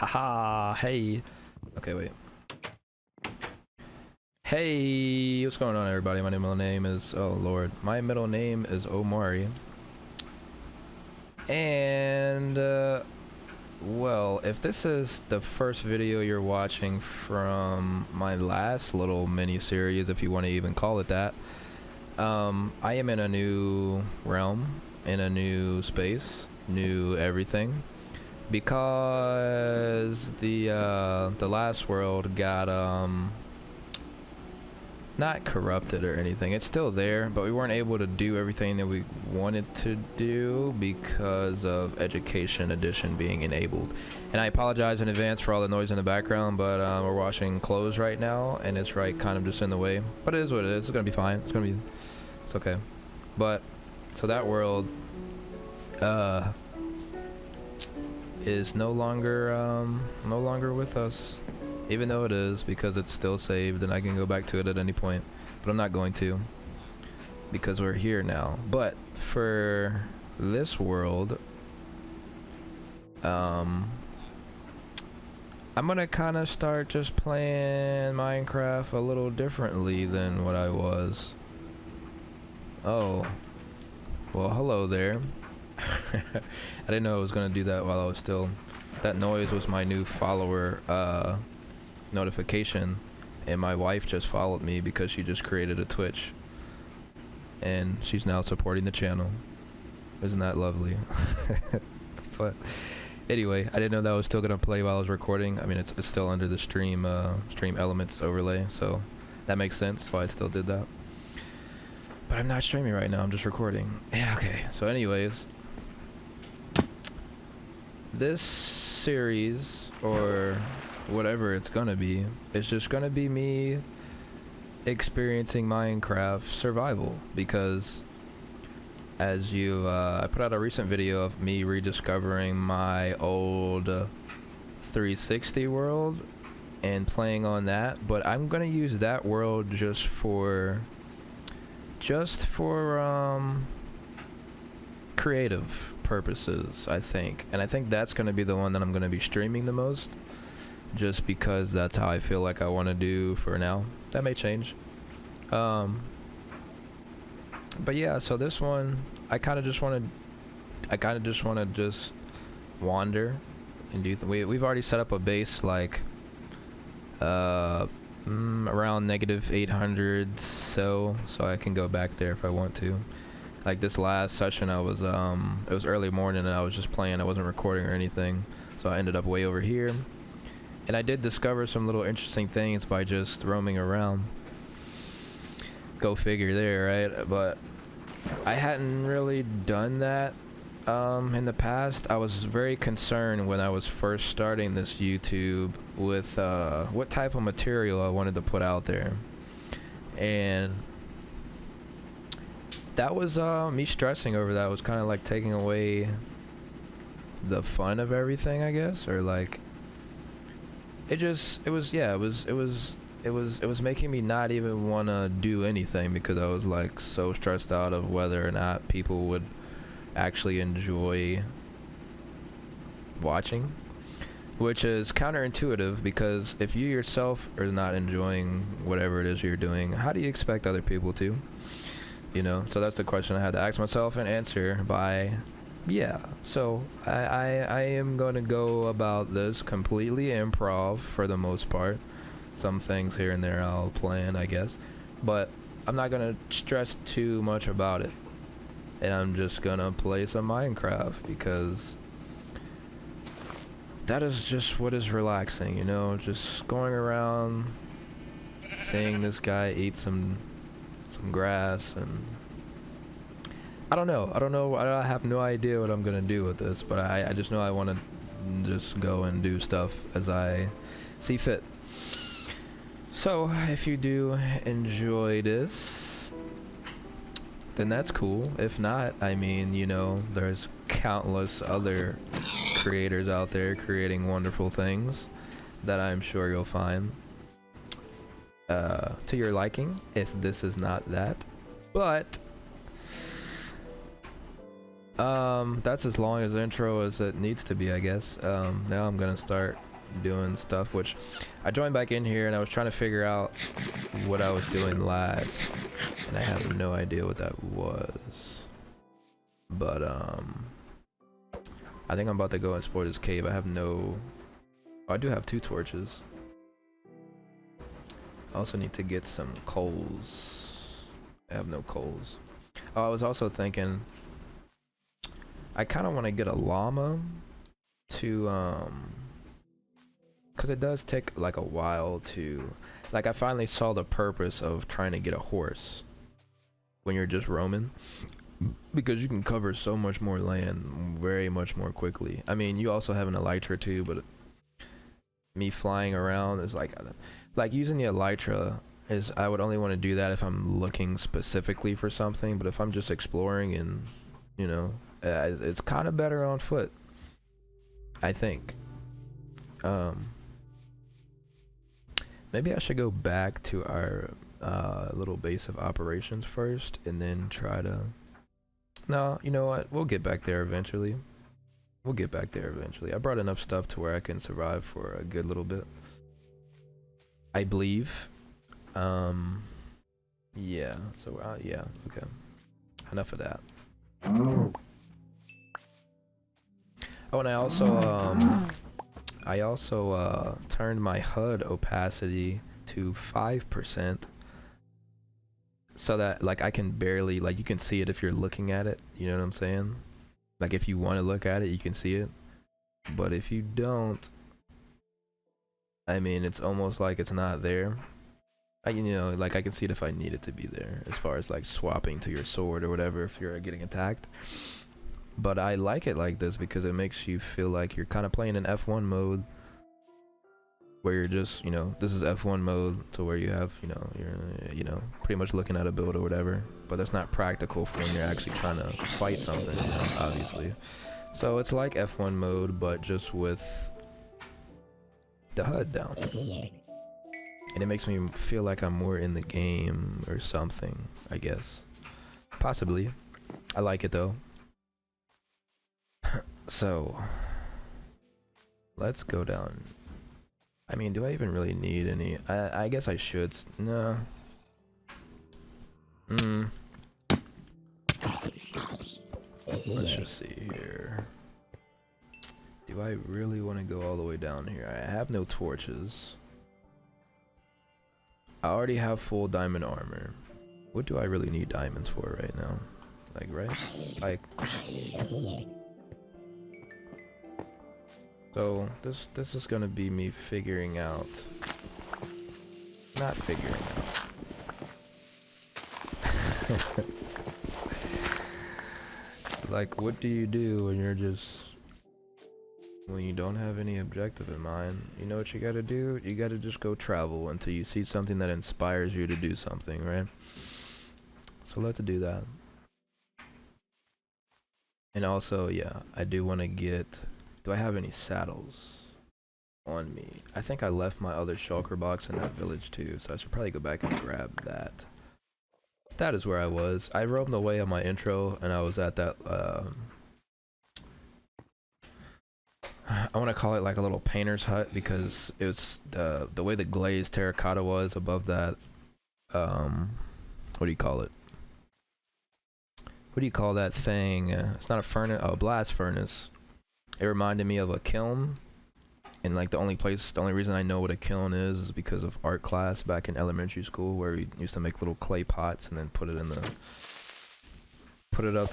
Haha, hey. Okay, wait. Hey, what's going on, everybody? My middle name is, oh lord, my middle name is Omari. And, well, if this is the first video you're watching from my last little mini-series, if you want to even call it that, I am in a new realm, in a new space, new everything. Because the last world got not corrupted or anything. It's still there, but we weren't able to do everything that we wanted to do because of Education Edition being enabled. And I apologize in advance for all the noise in the background, but we're washing clothes right now, and it's right kind of just in the way. But it is what it is. It's gonna be fine. It's okay. But so that world is no longer with us, even though it is, because it's still saved and I can go back to it at any point, but I'm not going to because we're here now. But for this world, I'm gonna kind of start just playing Minecraft a little differently than what I was. Oh, well, hello there. I didn't know I was gonna do that while I was still. That noise was my new follower notification, and my wife just followed me because she just created a Twitch, and she's now supporting the channel. Isn't that lovely? But anyway, I didn't know that was still gonna play while I was recording. I mean, it's still under the stream elements overlay, so that makes sense why I still did that. But I'm not streaming right now. I'm just recording. Yeah. Okay. So, anyways. This series, or whatever it's gonna be, it's just gonna be me experiencing Minecraft survival, because as I put out a recent video of me rediscovering my old 360 world and playing on that, but I'm gonna use that world just for creative purposes, I think. And I think that's going to be the one that I'm going to be streaming the most, just because that's how I feel like I want to do for now. That may change. But yeah, so this one, I kind of just want to just wander and do we've already set up a base like around -800, so I can go back there if I want to. Like this last session, I was it was early morning and I was just playing. I wasn't recording or anything, so I ended up way over here. And I did discover some little interesting things by just roaming around. Go figure there, right? But I hadn't really done that in the past. I was very concerned when I was first starting this YouTube with what type of material I wanted to put out there, and that was me stressing over that was kind of like taking away the fun of everything, I guess, or like it was making me not even want to do anything because I was like so stressed out of whether or not people would actually enjoy watching, which is counterintuitive, because if you yourself are not enjoying whatever it is you're doing, how do you expect other people to? You know, so that's the question I had to ask myself and answer by, yeah. So I am going to go about this completely improv for the most part. Some things here and there I'll plan, I guess, but I'm not going to stress too much about it. And I'm just going to play some Minecraft because that is just what is relaxing, you know, just going around, seeing this guy eat some grass, and I don't know, I have no idea what I'm gonna do with this, but I just know I want to just go and do stuff as I see fit. So if you do enjoy this, then that's cool. If not, I mean, you know, there's countless other creators out there creating wonderful things that I'm sure you'll find to your liking, if this is not that. But that's as long as the intro as it needs to be, I guess. Now I'm gonna start doing stuff, which I joined back in here and I was trying to figure out what I was doing last, and I have no idea what that was. But I think I'm about to go explore this cave. I have no... Oh, I do have 2 torches. I also need to get some coals. I have no coals. Oh, I was also thinking I kind of want to get a llama to because it does take like a while to, like, I finally saw the purpose of trying to get a horse when you're just roaming, because you can cover so much more land very much more quickly. I mean, you also have an elytra too, but me flying around is like using the elytra is, I would only want to do that if I'm looking specifically for something, but if I'm just exploring and, you know, it's kind of better on foot, I think. Maybe I should go back to our little base of operations first and then try to... No, you know what? We'll get back there eventually. We'll get back there eventually. I brought enough stuff to where I can survive for a good little bit, I believe. Yeah, so yeah, okay. Enough of that. Oh, and I also turned my HUD opacity to 5%, so that like I can barely, like, you can see it if you're looking at it, you know what I'm saying? Like if you want to look at it, you can see it, but if you don't, I mean, it's almost like it's not there. You know, like I can see it if I need it to be there, as far as like swapping to your sword or whatever if you're getting attacked. But I like it like this because it makes you feel like you're kind of playing in F1 mode, where you're just, you know, this is F1 mode, to where you have, you know, you're, you know, pretty much looking at a build or whatever, but that's not practical for when you're actually trying to fight something, you know, obviously. So it's like F1 mode, but just with the HUD down. And it makes me feel like I'm more in the game or something, I guess. Possibly. I like it though. So let's go down. I mean, do I even really need any? I guess I should. No. Let's just see here. Do I really want to go all the way down here? I have no torches. I already have full diamond armor. What do I really need diamonds for right now? Like, right? Like... So, this is gonna be me figuring out... Not figuring out. Like, what do you do when you're just... When you don't have any objective in mind? You know what you gotta do? You gotta just go travel until you see something that inspires you to do something, right? So let's do that. And also, yeah, I do want to get... Do I have any saddles on me? I think I left my other shulker box in that village too, so I should probably go back and grab that. That is where I was. I roamed away on my intro, and I was at that, I want to call it like a little painter's hut, because it was the way the glazed terracotta was above that, what do you call it? What do you call that thing? It's not a furnace, oh, blast furnace. It reminded me of a kiln, and like the only reason I know what a kiln is because of art class back in elementary school, where we used to make little clay pots and then put it up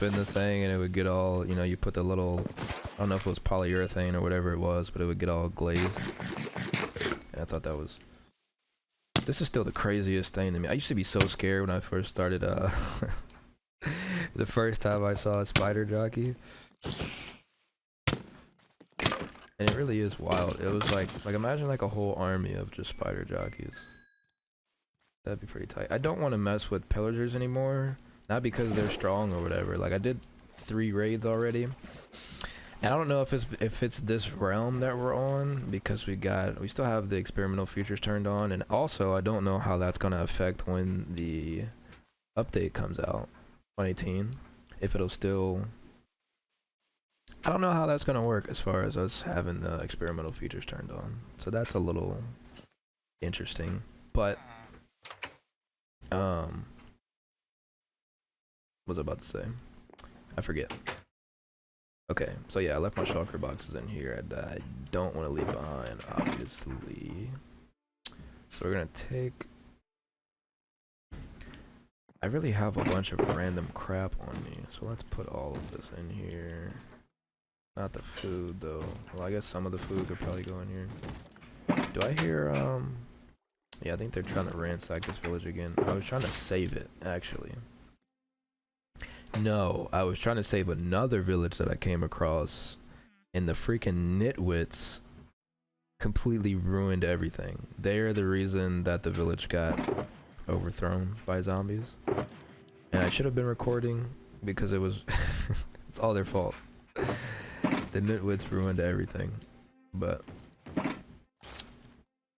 in the thing, and it would get all, you know, you put the little, I don't know if it was polyurethane or whatever it was, but it would get all glazed. And I thought that was, this is still the craziest thing to me. I used to be so scared when I first started, the first time I saw a spider jockey. And it really is wild. It was like imagine like a whole army of just spider jockeys. That'd be pretty tight. I don't want to mess with pillagers anymore. Not because they're strong or whatever. Like, I did 3 raids already. And I don't know if it's this realm that we're on, because we still have the experimental features turned on, and also I don't know how that's gonna affect when the update comes out, 2018. If it'll still, I don't know how that's gonna work as far as us having the experimental features turned on. So that's a little interesting. But what was I about to say? I forget. Okay, so yeah, I left my shulker boxes in here and I don't want to leave behind, obviously. So we're gonna take... I really have a bunch of random crap on me, so let's put all of this in here. Not the food though. Well, I guess some of the food could probably go in here. Do I hear, yeah, I think they're trying to ransack this village again. I was trying to save it, actually. No, I was trying to save another village that I came across, and the freaking nitwits completely ruined everything. They're the reason that the village got overthrown by zombies. And I should have been recording because it was it's all their fault. The nitwits ruined everything. But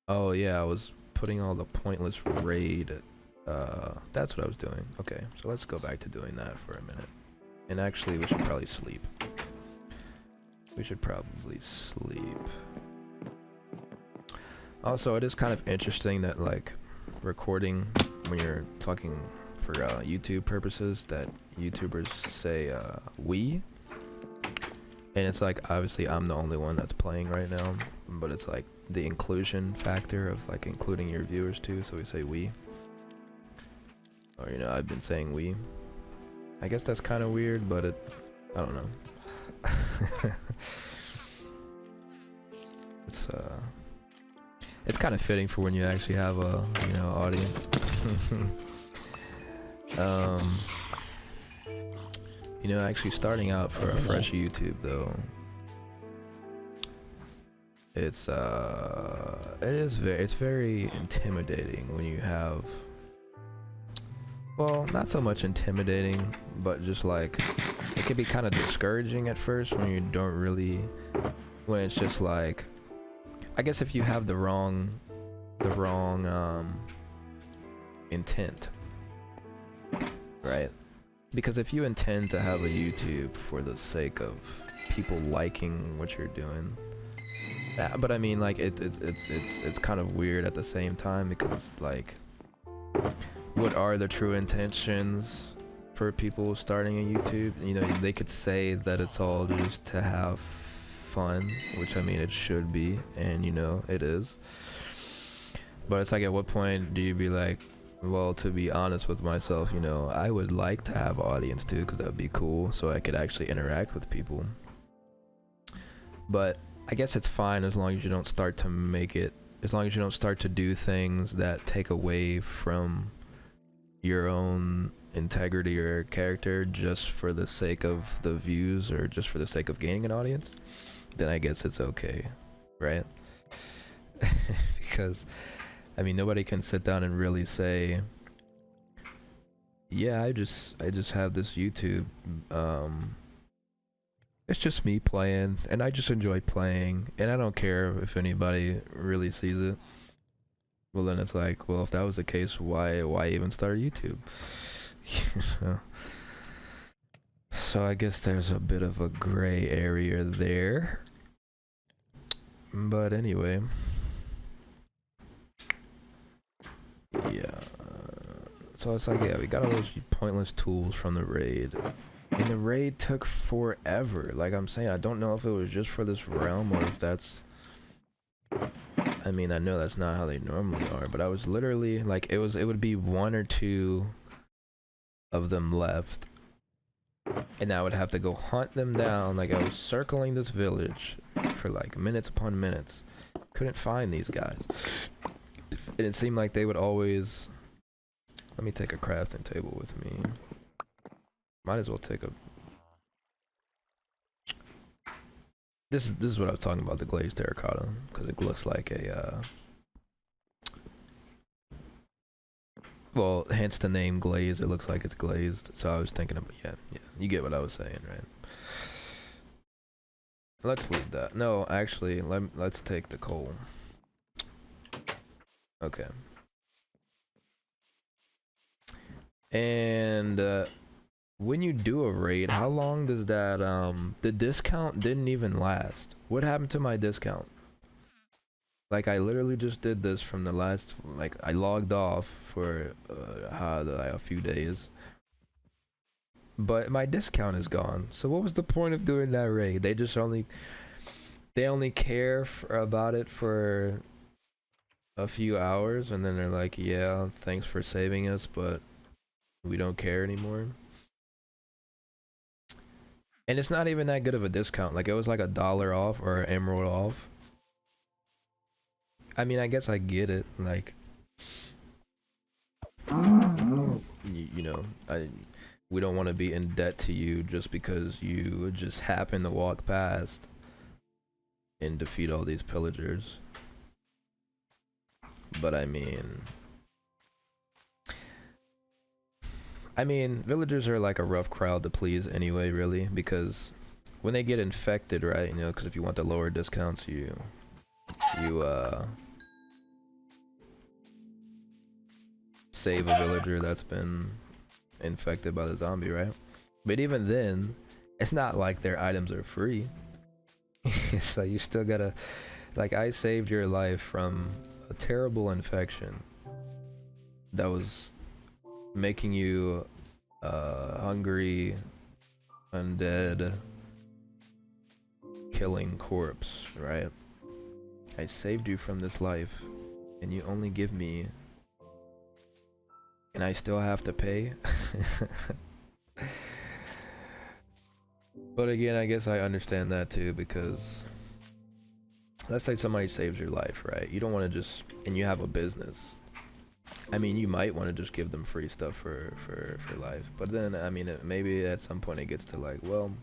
oh yeah, I was putting all the pointless raid. That's what I was doing. Okay, so let's go back to doing that for a minute. And actually, we should probably sleep. We should probably sleep. Also, it is kind of interesting that, like, recording when you're talking for YouTube purposes, that YouTubers say we. And it's like, obviously, I'm the only one that's playing right now. But it's like the inclusion factor of, like, including your viewers too, so we say we. Or, you know, I've been saying we. I guess that's kind of weird, but it... I don't know. It's kind of fitting for when you actually have a, you know, audience. You know, actually starting out for a fresh YouTube, though, it's very intimidating when you have... Well, not so much intimidating, but just like, it can be kind of discouraging at first when you don't really, when it's just like, I guess if you have the wrong intent, right? Because if you intend to have a YouTube for the sake of people liking what you're doing, but I mean, like, it's kind of weird at the same time, because like, what are the true intentions for people starting a YouTube? You know, they could say that it's all just to have fun, which I mean it should be, and you know it is. But it's like, at what point do you be like, well, to be honest with myself, you know, I would like to have an audience too, because that would be cool, so I could actually interact with people. But I guess it's fine as long as you don't start to make it, as long as you don't start to do things that take away from your own integrity or character just for the sake of the views or just for the sake of gaining an audience, then I guess it's okay, right? Because I mean, nobody can sit down and really say, yeah, I just have this YouTube, it's just me playing and I just enjoy playing and I don't care if anybody really sees it. Well, then it's like, well, if that was the case, why even start YouTube? So I guess there's a bit of a gray area there. But anyway, yeah. So it's like, yeah, we got all those pointless tools from the raid. And the raid took forever. Like I'm saying, I don't know if it was just for this realm or if that's... I mean, I know that's not how they normally are, but I was literally like, it would be one or two of them left, and I would have to go hunt them down. Like, I was circling this village for like minutes upon minutes, couldn't find these guys, and it seemed like they would always... Let me take a crafting table with me. Might as well take a... This is what I was talking about, the glazed terracotta, because it looks like a, well, hence the name glazed, it looks like it's glazed, so I was thinking about, yeah, you get what I was saying, right? Let's leave that. No, actually, let's take the coal. Okay. And, when you do a raid, how long does that the discount didn't even last. What happened to my discount? Like I literally just did this from the last, like I logged off for a few days. But my discount is gone. So what was the point of doing that raid? They only care about it for a few hours and then they're like, "Yeah, thanks for saving us, but we don't care anymore." And it's not even that good of a discount. Like it was like $1 off or an emerald off. I mean, I guess I get it. Like, you know, we don't want to be in debt to you just because you just happen to walk past and defeat all these pillagers. But I mean, villagers are like a rough crowd to please anyway, really, because when they get infected, right? You know, because if you want the lower discounts, you save a villager that's been infected by the zombie, right? But even then, it's not like their items are free. So you still gotta, like, I saved your life from a terrible infection that was making you hungry, undead, killing corpse, right? I saved you from this life, and you only give me, and I still have to pay. But again, I guess I understand that too, because let's say somebody saves your life, right? You don't want to just, and you have a business. I mean, you might want to just give them free stuff for life, but then I mean, maybe at some point it gets to like, well,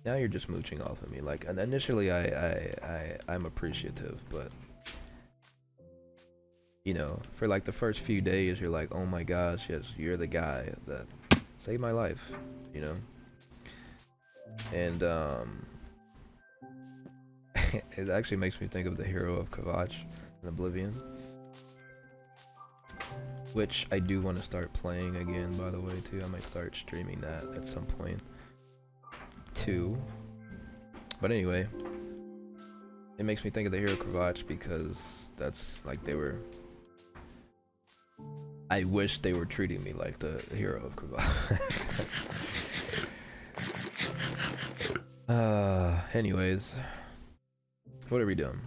now you're just mooching off of me. Like, and initially I'm appreciative, but you know, for like the first few days, you're like, oh my gosh, yes, you're the guy that saved my life, you know. And it actually makes me think of the hero of Kavach in Oblivion, which I do want to start playing again, by the way, too. I might start streaming that at some point too. But anyway, it makes me think of the hero Kavach because that's like I wish they were treating me like the hero of Kavach. Anyways, what are we doing?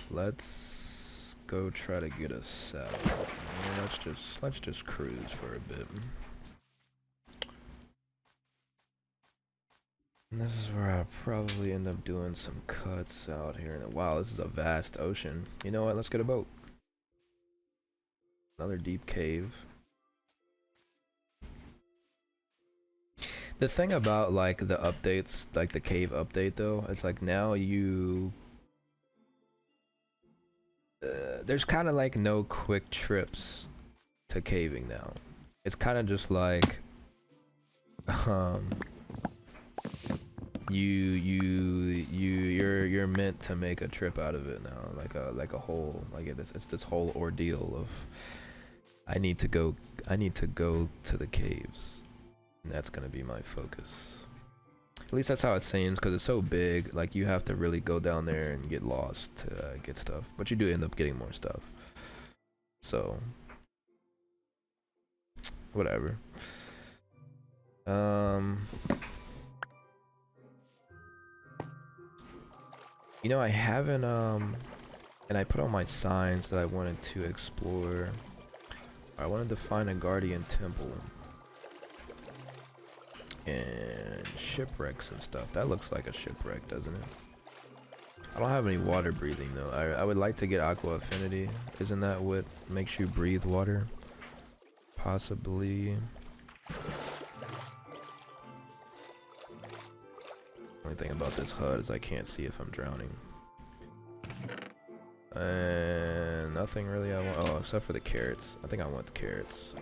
Let's go try to get a saddle. Let's just cruise for a bit. And this is where I'll probably end up doing some cuts out here. Wow, this is a vast ocean. You know what? Let's get a boat. Another deep cave. The thing about like the updates, like the cave update though, it's like now there's kind of like no quick trips to caving now. It's kind of just like you're meant to make a trip out of it now, like a whole, like it's this whole ordeal of I need to go to the caves. And that's gonna be my focus. At least that's how it seems, because it's so big. Like you have to really go down there and get lost to get stuff, but you do end up getting more stuff. So whatever. You know, I haven't and I put on my signs that I wanted to explore. I wanted to find a guardian temple. And shipwrecks and stuff. That looks like a shipwreck, doesn't it? I don't have any water breathing though. I would like to get aqua affinity. Isn't that what makes you breathe water? Possibly. Only thing about this HUD is I can't see if I'm drowning. And nothing really I want. Oh, except for the carrots. I think I want the carrots.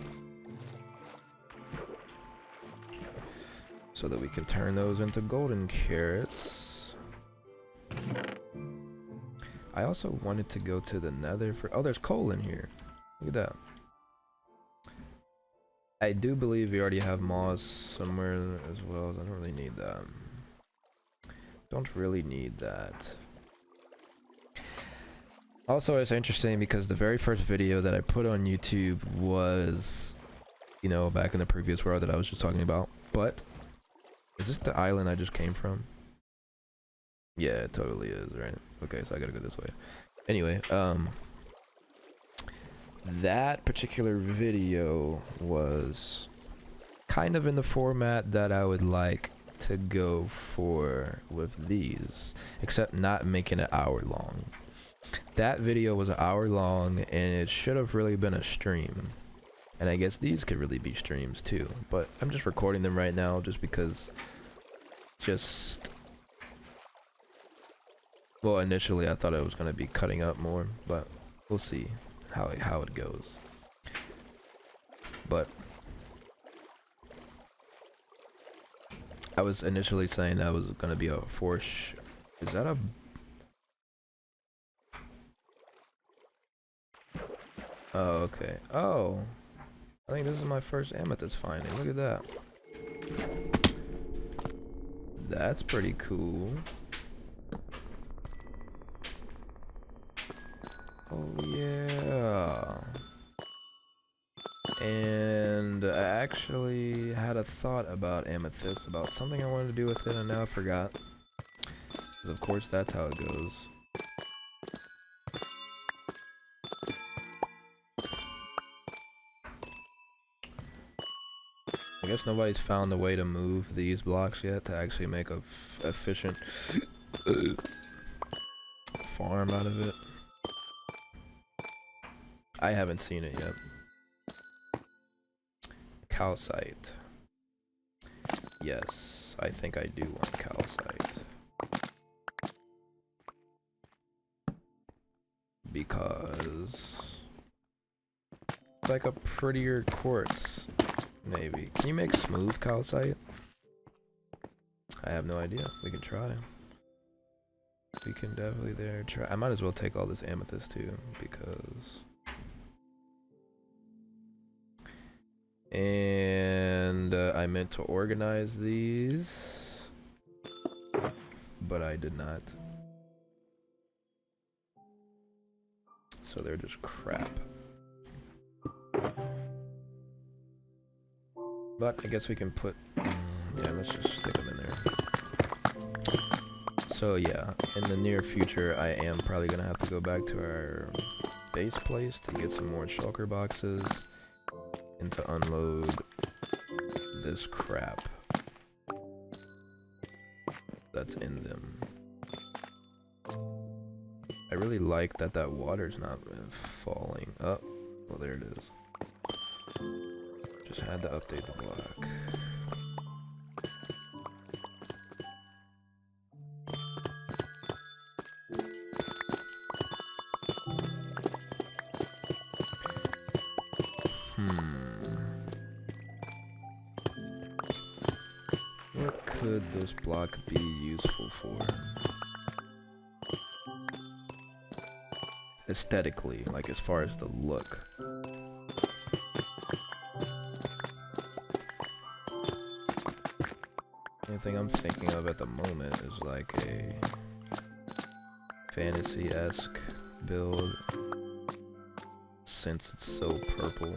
So that we can turn those into golden carrots. I also wanted to go to the nether for... Oh, there's coal in here. Look at that. I do believe we already have moss somewhere as well. I don't really need that. Don't really need that. Also, it's interesting because the very first video that I put on YouTube was, you know, back in the previous world that I was just talking about. But is this the island I just came from? Yeah, it totally is, right? Okay, so I gotta go this way. Anyway, that particular video was kind of in the format that I would like to go for with these, except not making it hour long. That video was an hour long and it should have really been a stream, and I guess these could really be streams too, but I'm just recording them right now just because well, initially I thought I was going to be cutting up more, but we'll see how it goes. But I was initially saying that was going to be a force. Is that a... Oh, okay. Oh, I think this is my first amethyst finding. Look at that. That's pretty cool. Oh yeah. And I actually had a thought about amethyst, about something I wanted to do with it, and now I forgot. Because of course that's how it goes. I guess nobody's found the way to move these blocks yet to actually make a efficient farm out of it. I haven't seen it yet. Calcite. Yes, I think I do want calcite. Because it's like a prettier quartz, maybe. Can you make smooth calcite? I have no idea. We can try. We can definitely try. I might as well take all this amethyst too, because... And I meant to organize these, but I did not. So they're just crap. But I guess we can put... yeah, let's just stick them in there. So yeah, in the near future, I am probably going to have to go back to our base place to get some more shulker boxes and to unload this crap that's in them. I really like that that water's not falling up. Well, there it is. Just had to update the block. What could this block be useful for? Aesthetically, like as far as the look. Anything I'm thinking of at the moment is like a fantasy-esque build, since it's so purple.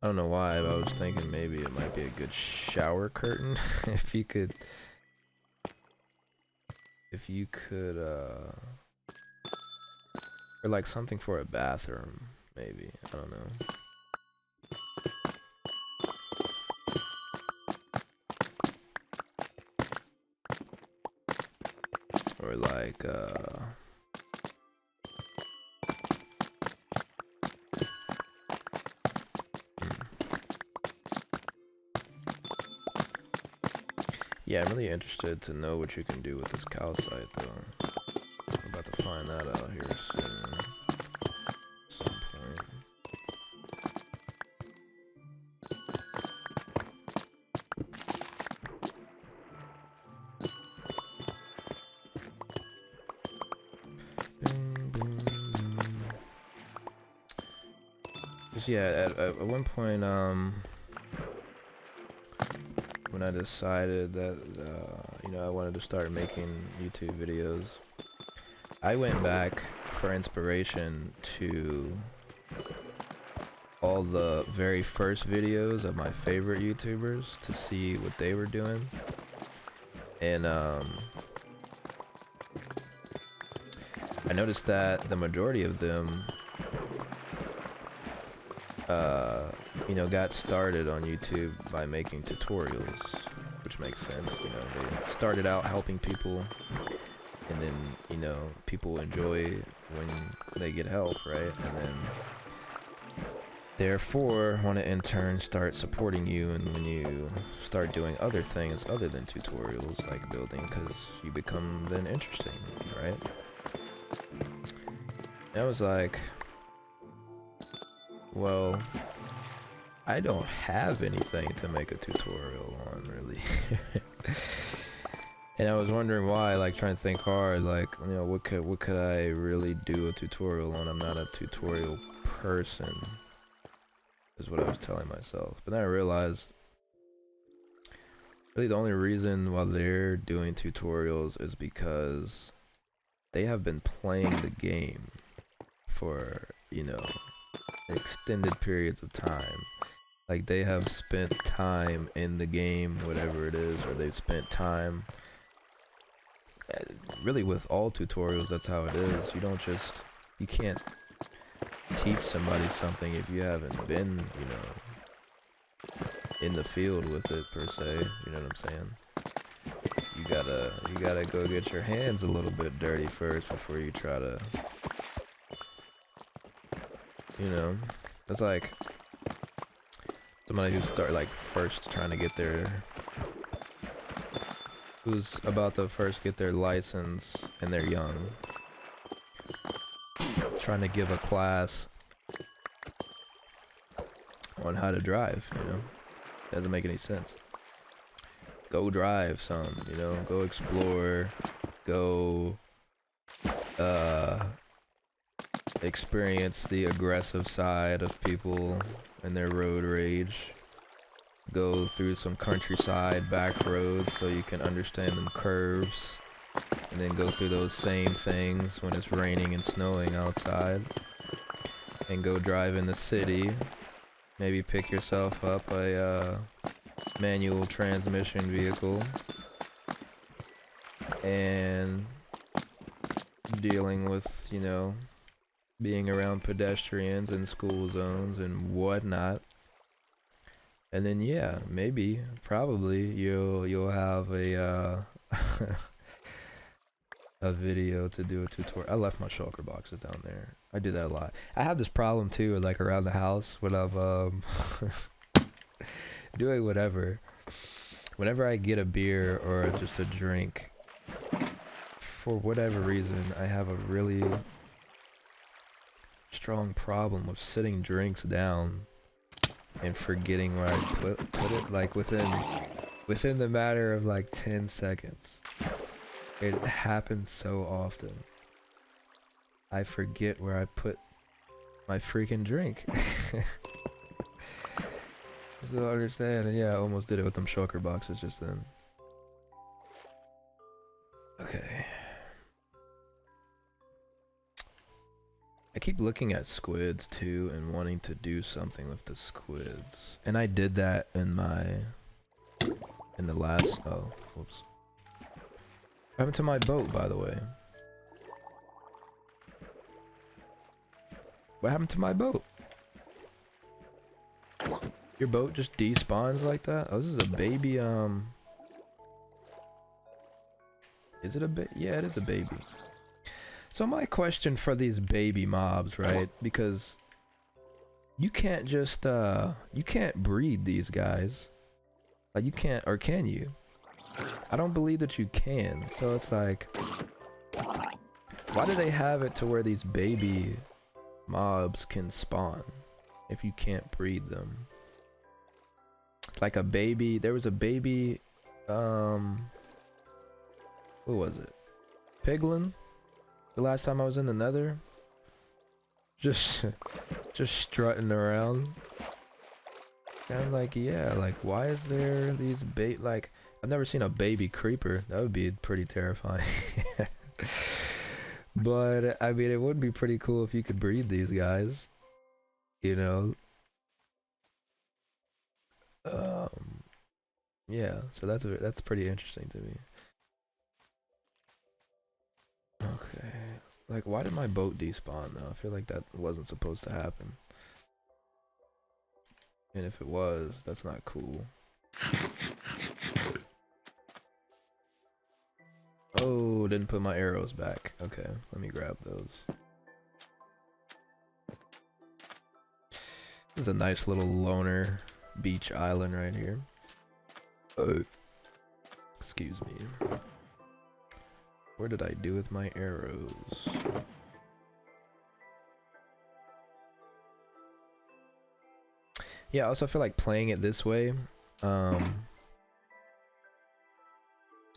I don't know why, but I was thinking maybe it might be a good shower curtain. if you could, or like something for a bathroom, maybe. I don't know. Or like, yeah, I'm really interested to know what you can do with this calcite, though. I'm about to find that out here soon. At some point. 'Cause yeah, at one point, when I decided that, you know, I wanted to start making YouTube videos, I went back for inspiration to all the very first videos of my favorite YouTubers to see what they were doing. And, I noticed that the majority of them, you know, got started on YouTube by making tutorials, which makes sense. You know, they started out helping people, and then, you know, people enjoy when they get help, right? And then therefore want to in turn start supporting you, and when you start doing other things other than tutorials like building, because you become then interesting, right? And I was like, well, I don't have anything to make a tutorial on, really. And I was wondering why, like trying to think hard, like, you know, what could I really do a tutorial on? I'm not a tutorial person, is what I was telling myself. But then I realized, really the only reason why they're doing tutorials is because they have been playing the game for, you know, extended periods of time. Like, they have spent time in the game, whatever it is, or they've spent time, really with all tutorials, that's how it is. You can't teach somebody something if you haven't been, you know, in the field with it per se, you know what I'm saying? You gotta go get your hands a little bit dirty first before you try to, you know, it's like somebody who's about to first get their license and they're young, trying to give a class on how to drive, you know, doesn't make any sense. Go drive, son, you know, go explore, go experience the aggressive side of people and their road rage. Go through some countryside back roads so you can understand them curves, and then go through those same things when it's raining and snowing outside, and go drive in the city. Maybe pick yourself up a manual transmission vehicle, and dealing with, you know, being around pedestrians in school zones and whatnot. And then yeah, maybe, probably you'll have a a video to do a tutorial. I left my shulker boxes down there. I do that a lot. I have this problem too, like around the house when I'm doing whatever. Whenever I get a beer or just a drink, for whatever reason, I have a really strong problem with sitting drinks down and forgetting where I put it, like within the matter of like 10 seconds. It happens so often. I forget where I put my freaking drink. Just don't understand. And yeah, I almost did it with them shulker boxes just then. Okay. I keep looking at squids too and wanting to do something with the squids. And I did that in the last, oh, whoops. What happened to my boat, by the way? What happened to my boat? Your boat just despawns like that? Oh, this is a baby, is it a yeah, it is a baby. So my question for these baby mobs, right? Because you can't just, you can't breed these guys. Like, you can't, or can you? I don't believe that you can. So it's like, why do they have it to where these baby mobs can spawn if you can't breed them? Like a baby, there was a baby, what was it? Piglin? The last time I was in the Nether? Just Just strutting around. And I'm like, yeah, like, why is there these like, I've never seen a baby creeper. That would be pretty terrifying. But, I mean, it would be pretty cool if you could breed these guys. You know? Yeah, so that's pretty interesting to me. Okay. Like, why did my boat despawn, though? I feel like that wasn't supposed to happen. And if it was, that's not cool. Oh, didn't put my arrows back. Okay, let me grab those. This is a nice little loner beach island right here. Excuse me. What did I do with my arrows? Yeah, I also feel like playing it this way. And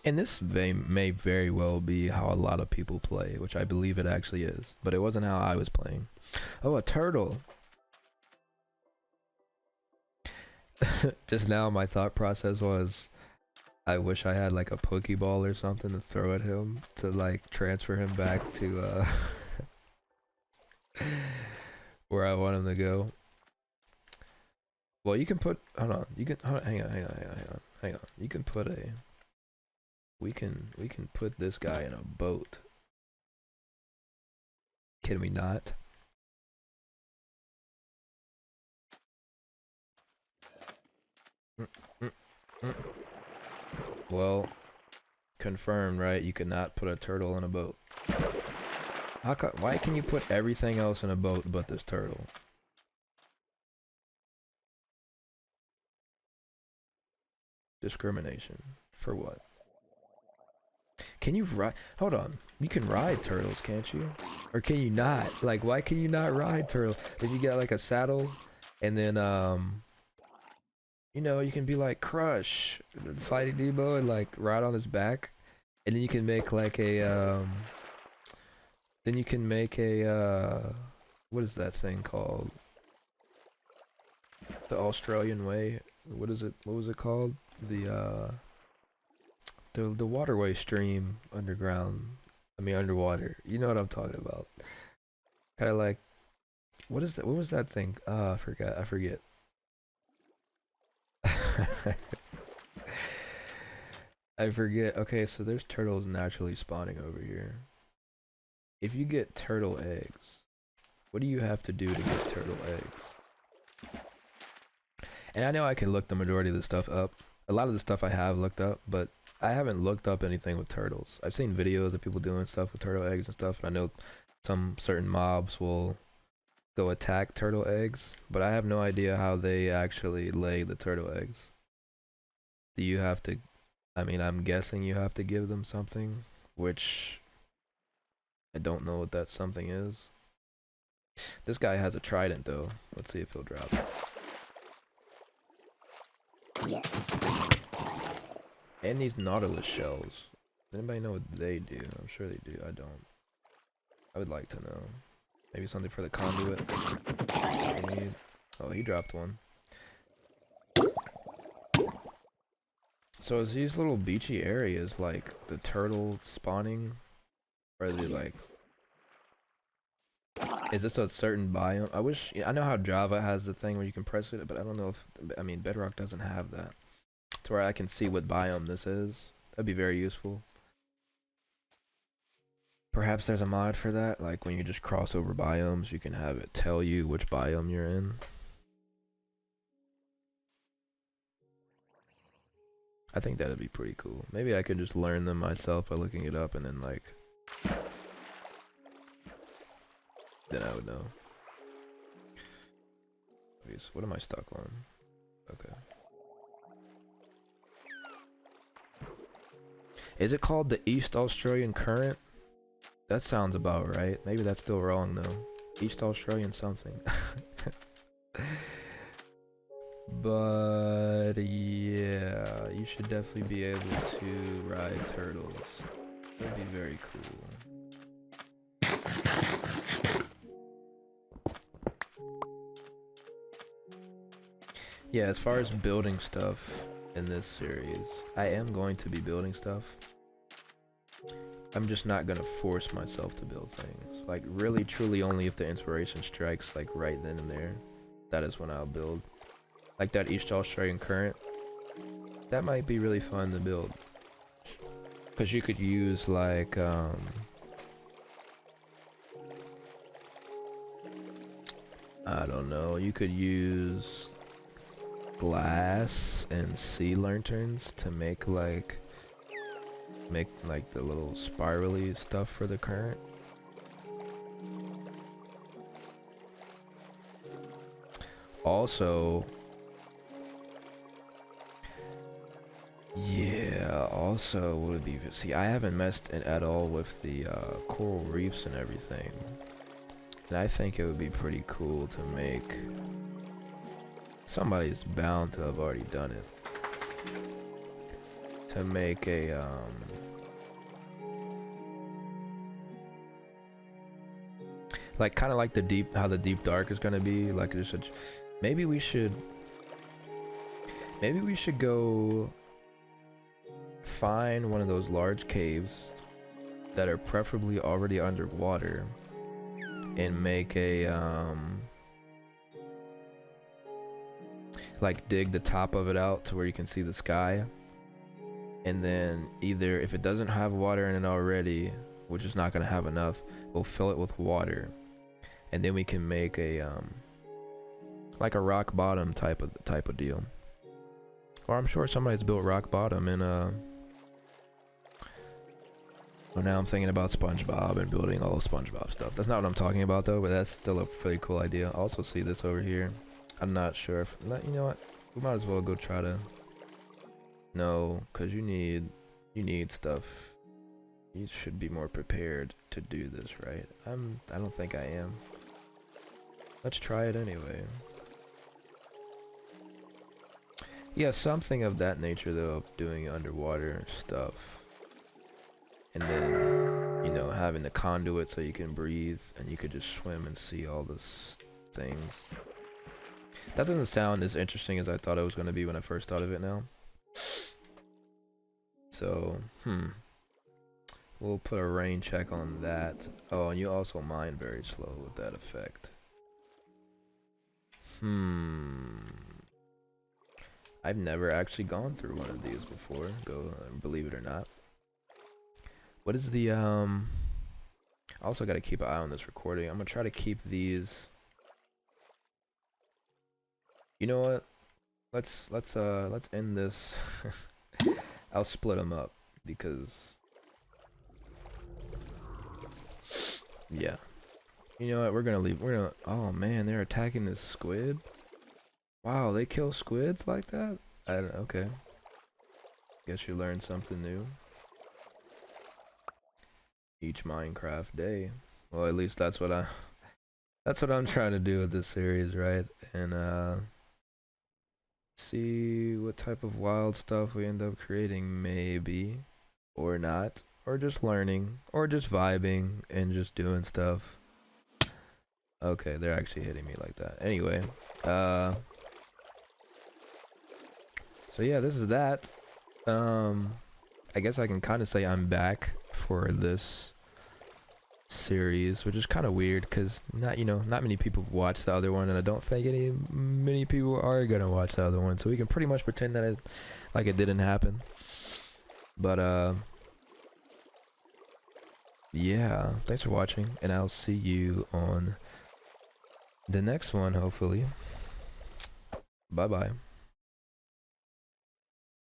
this may very well be how a lot of people play, which I believe it actually is. But it wasn't how I was playing. Oh, a turtle! Just now my thought process was, I wish I had like a Pokeball or something to throw at him to like transfer him back to where I want him to go. Well, you can put, hold on, you can, hang on. You can put a, we can put this guy in a boat. Can we not? Well, confirmed, right? You cannot put a turtle in a boat. Why can you put everything else in a boat but this turtle? Discrimination. For what? Can you ride? Hold on. You can ride turtles, can't you? Or can you not? Like, why can you not ride turtles? If you get like a saddle, and then you know, you can be like Crush, fighting Debo, and like ride on his back, and then you can make like a what is that thing called? The Australian way. What is it? What was it called? The waterway stream underground. I mean underwater. You know what I'm talking about. Kind of like, what is that? What was that thing? I forgot. I forget. I forget. Okay, so there's turtles naturally spawning over here. If you get turtle eggs, what do you have to do to get turtle eggs? And I know I can look the majority of the stuff up. A lot of the stuff I have looked up, but I haven't looked up anything with turtles. I've seen videos of people doing stuff with turtle eggs and stuff, and I know some certain mobs will go attack turtle eggs, but I have no idea how they actually lay the turtle eggs. Do you have to, I mean, I'm guessing you have to give them something, which I don't know what that something is. This guy has a trident though. Let's see if he'll drop it. And these nautilus shells. Does anybody know what they do? I'm sure they do. I don't. I would like to know. Maybe something for the conduit. Oh, he dropped one. So is these little beachy areas like the turtle spawning? Or are they like... Is this a certain biome? I know how Java has the thing where you can press it, but I don't know if, I mean, Bedrock doesn't have that. To where I can see what biome this is. That'd be very useful. Perhaps there's a mod for that, like when you just cross over biomes, you can have it tell you which biome you're in. I think that'd be pretty cool. Maybe I could just learn them myself by looking it up and then like... Then I would know. Okay, so what am I stuck on? Okay. Is it called the East Australian Current? That sounds about right. Maybe that's still wrong though. East Australian something. But yeah, you should definitely be able to ride turtles. That'd be very cool. Yeah, as far as building stuff in this series, I am going to be building stuff. I'm just not gonna force myself to build things. Like, really, truly, only if the inspiration strikes, like, right then and there. That is when I'll build. Like that East Australian current. That might be really fun to build. Because you could use, like, I don't know, you could use glass and sea lanterns to make like the little spirally stuff for the current. Also, yeah, also would be, see, I haven't messed it at all with the coral reefs and everything. And I think it would be pretty cool to make, somebody's bound to have already done it, to make a like kind of like the deep, how the deep dark is gonna be, like just such. Maybe we should go find one of those large caves that are preferably already underwater and make a like dig the top of it out to where you can see the sky, and then either, if it doesn't have water in it already, which is not gonna have enough, we'll fill it with water, and then we can make a like a rock bottom type of deal. Or I'm sure somebody's built rock bottom in well, now I'm thinking about SpongeBob and building all the SpongeBob stuff. That's not what I'm talking about though, but that's still a pretty cool idea. I also see this over here. I'm not sure if, you know what, we might as well go try to, no, because you need stuff. You should be more prepared to do this, right? I don't think I am. Let's try it anyway. Yeah, something of that nature though, of doing underwater stuff. And then, you know, having the conduit so you can breathe and you could just swim and see all this things. That doesn't sound as interesting as I thought it was going to be when I first thought of it now. So, we'll put a rain check on that. Oh, and you also mine very slow with that effect. I've never actually gone through one of these before, believe it or not. What is the, I also got to keep an eye on this recording. I'm going to try to keep these. You know what? Let's end this. I'll split them up because, yeah. You know what? We're gonna leave. Oh man, they're attacking this squid. Wow, they kill squids like that? Okay. Guess you learned something new each Minecraft day. Well, at least that's what I'm trying to do with this series, right? And see what type of wild stuff we end up creating, maybe, or not, or just learning, or just vibing and just doing stuff. Okay, they're actually hitting me like that. Anyway, so yeah, this is that. I guess I can kind of say I'm back for this series, which is kind of weird because not many people have watched the other one, and I don't think many people are gonna watch the other one, so we can pretty much pretend that like it didn't happen. But yeah, thanks for watching, and I'll see you on the next one, hopefully. Bye bye.